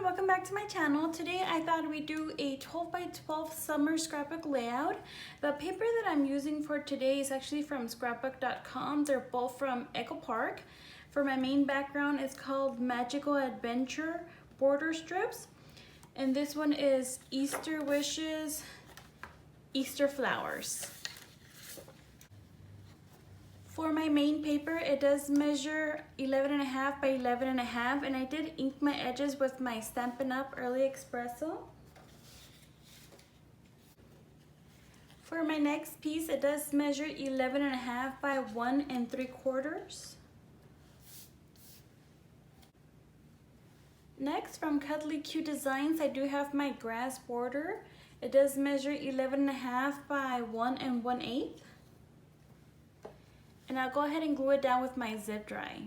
everyone, welcome back to my channel. Today I thought we'd do a 12 by 12 summer scrapbook layout. The paper that I'm using for today is actually from scrapbook.com. They're both from Echo Park. For my main background, it's called Magical Adventure border strips. And this one is Easter Wishes, Easter Flowers. For my main paper, it does measure 11.5 by 11.5, and I did ink my edges with my Stampin' Up! Early Espresso. For my next piece, it does measure 11.5 by 1 3/4. Next, from Cuddly Cute Designs, I do have my grass border. It does measure 11.5 by 1 1/8. And I'll go ahead and glue it down with my zip dry.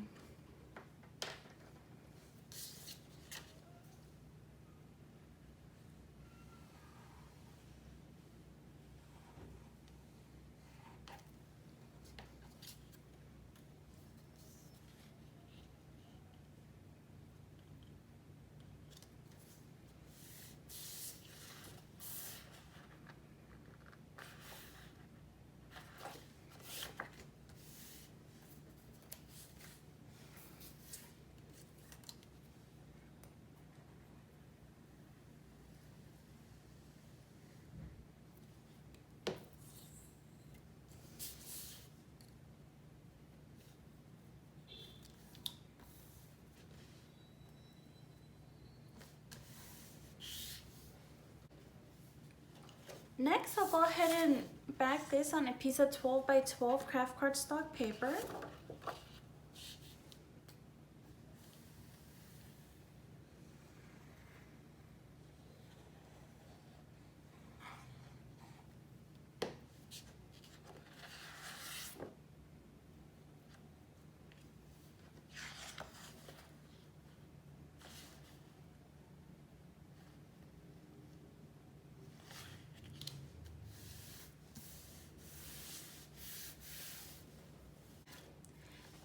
Next, I'll go ahead and back this on a piece of 12 by 12 craft cardstock paper.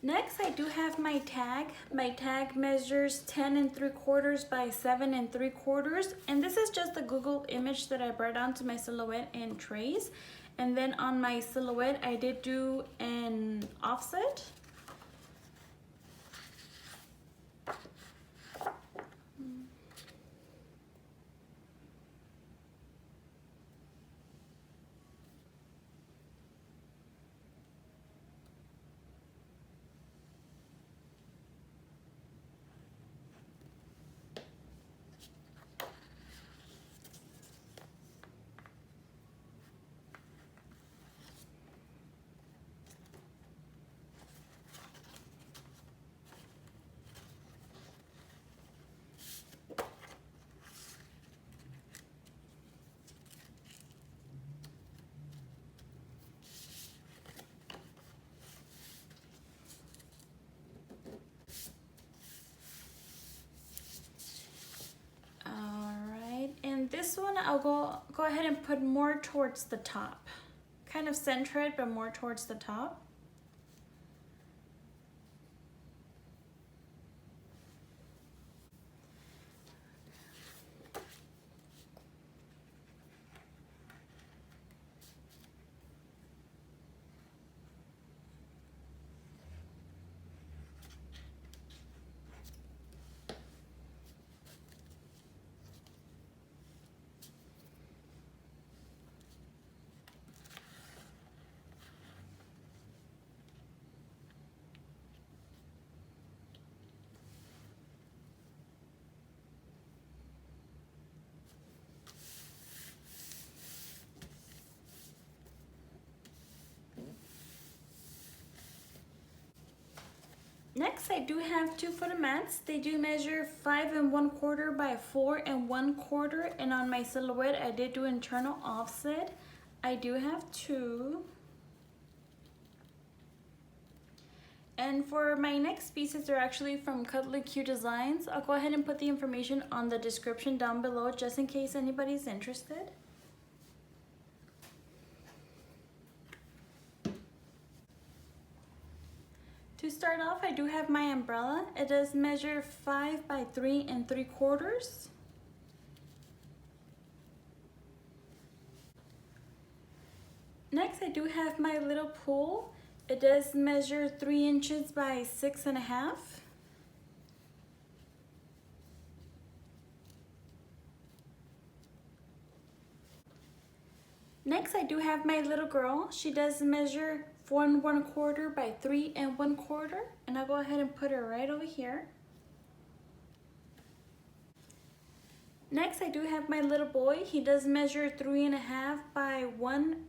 Next, I do have my tag. My tag measures 10 3/4 by 7 3/4, and this is just the Google image that I brought onto my silhouette and trace. And then on my silhouette, I did do an offset. This one I'll go ahead and put more towards the top. Kind of center it, but more towards the top. Next, I do have two footer mats. They do measure 5 1/4 by 4 1/4, and on my silhouette, I did do internal offset. I do have two. And for my next pieces, they're actually from Cuddly Cute Designs. I'll go ahead and put the information on the description down below just in case anybody's interested. To start off, I do have my umbrella. It does measure 5 by 3 3/4. Next, I do have my little pool. It does measure 3 inches by 6.5. Next, I do have my little girl. She does measure 4 1/4 by 3 1/4. And I'll go ahead and put her right over here. Next, I do have my little boy. He does measure 3.5 by 1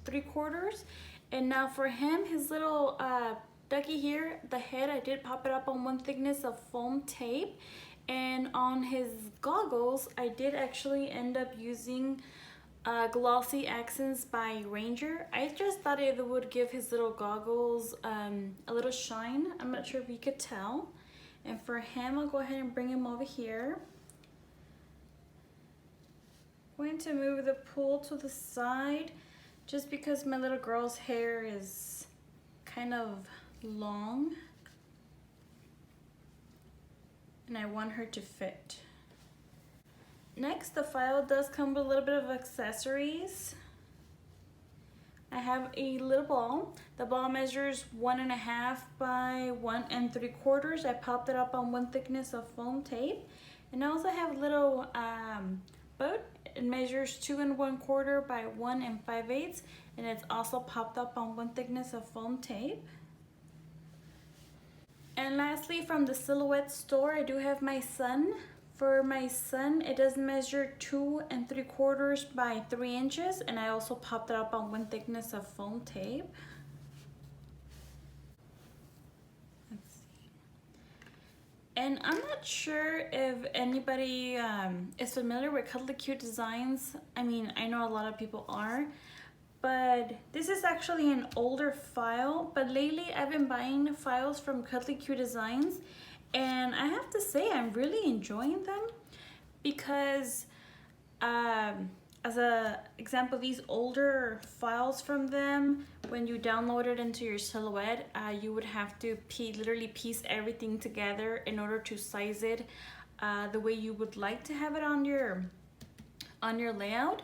3/4. And now for him, his little ducky here, the head, I did pop it up on 1 thickness of foam tape. And on his goggles, I did actually end up using Glossy Accents by Ranger. I just thought it would give his little goggles a little shine. I'm not sure if you could tell. And for him, I'll go ahead and bring him over here. I'm going to move the pool to the side just because my little girl's hair is kind of long and I want her to fit. Next, the file does come with a little bit of accessories. I have a little ball. The ball measures 1.5 by 1 3/4. I popped it up on 1 thickness of foam tape. And I also have a little boat. It measures 2 1/4 by 1 5/8, and it's also popped up on 1 thickness of foam tape. And lastly, from the Silhouette store, I do have my sun. For my sun, it does measure 2 3/4 by 3 inches, and I also popped it up on 1 thickness of foam tape. And I'm not sure if anybody is familiar with Cuddly Cute Designs. I mean, I know a lot of people are, but this is actually an older file. But lately I've been buying files from Cuddly Cute Designs, and I have to say I'm really enjoying them because as a example, these older files from them, when you download it into your Silhouette, you would have to literally piece everything together in order to size it the way you would like to have it on your layout.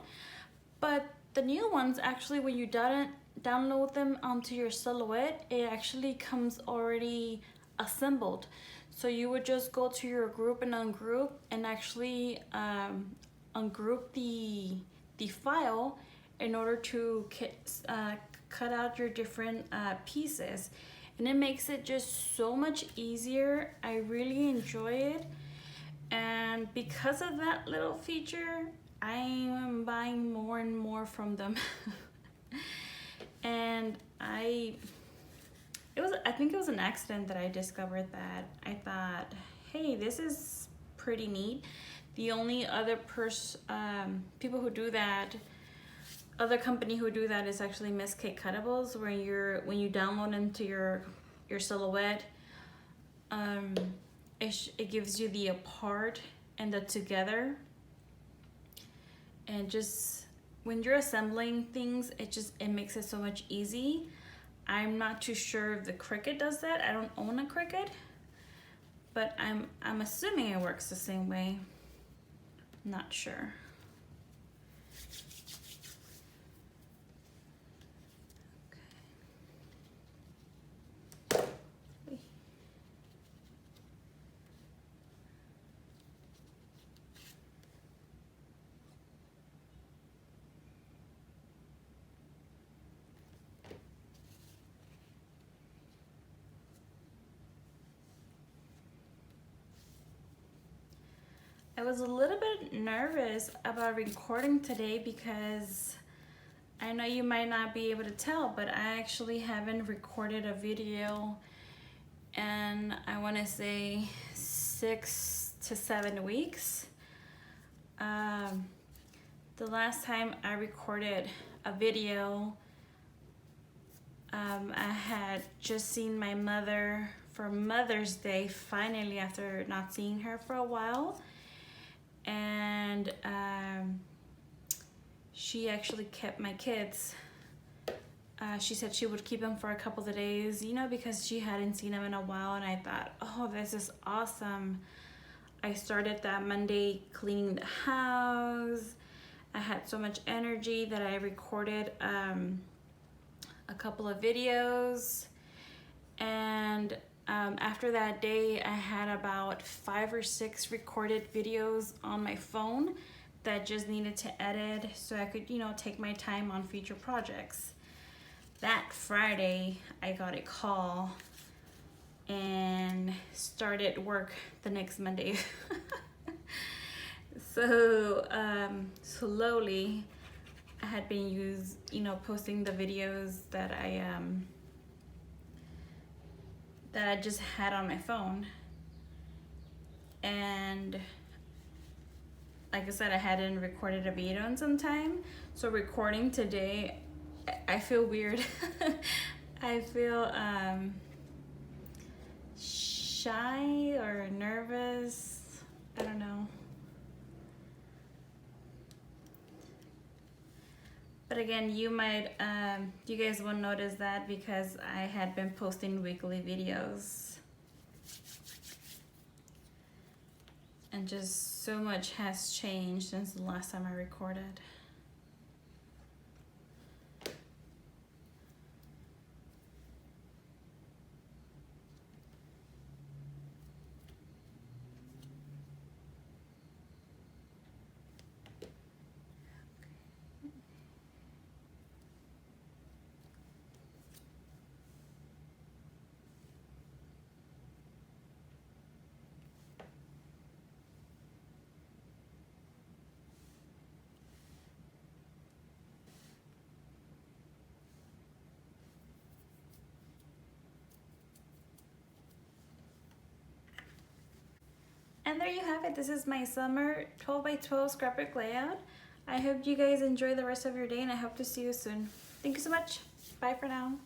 But the new ones, actually, when you download them onto your Silhouette, it actually comes already assembled. So you would just go to your group and ungroup and actually ungroup the file in order to cut out your different pieces, and it makes it just so much easier. I really enjoy it, and because of that little feature, I am buying more and more from them. And I think it was an accident that I discovered that. I thought, hey, this is pretty neat. The only other people who do that, other company who do that is actually Miss K Cuttables, where when you download into your Silhouette, it gives you the apart and the together, and just when you're assembling things, it makes it so much easy. I'm not too sure if the Cricut does that. I don't own a Cricut, but I'm assuming it works the same way. Not sure. Okay. I was a little bit nervous about recording today because I know you might not be able to tell, but I actually haven't recorded a video in, I want to say, 6 to 7 weeks. The last time I recorded a video, I had just seen my mother for Mother's Day, finally, after not seeing her for a while. And she actually kept my kids She said she would keep them for a couple of days, you know, because she hadn't seen them in a while. And I thought, oh, this is awesome. I started that Monday cleaning the house. I had so much energy that I recorded a couple of videos. And after that day, I had about 5 or 6 recorded videos on my phone that just needed to edit so I could, you know, take my time on future projects. That Friday, I got a call and started work the next Monday. So slowly, I had been posting the videos that I just had on my phone, and like I said, I hadn't recorded a video in some time. So recording today, I feel weird. I feel shy or nervous. I don't know. But again, you guys will notice that because I had been posting weekly videos. And just so much has changed since the last time I recorded. And there you have it. This is my summer 12 by 12 scrapbook layout. I hope you guys enjoy the rest of your day, and I hope to see you soon. Thank you so much. Bye for now.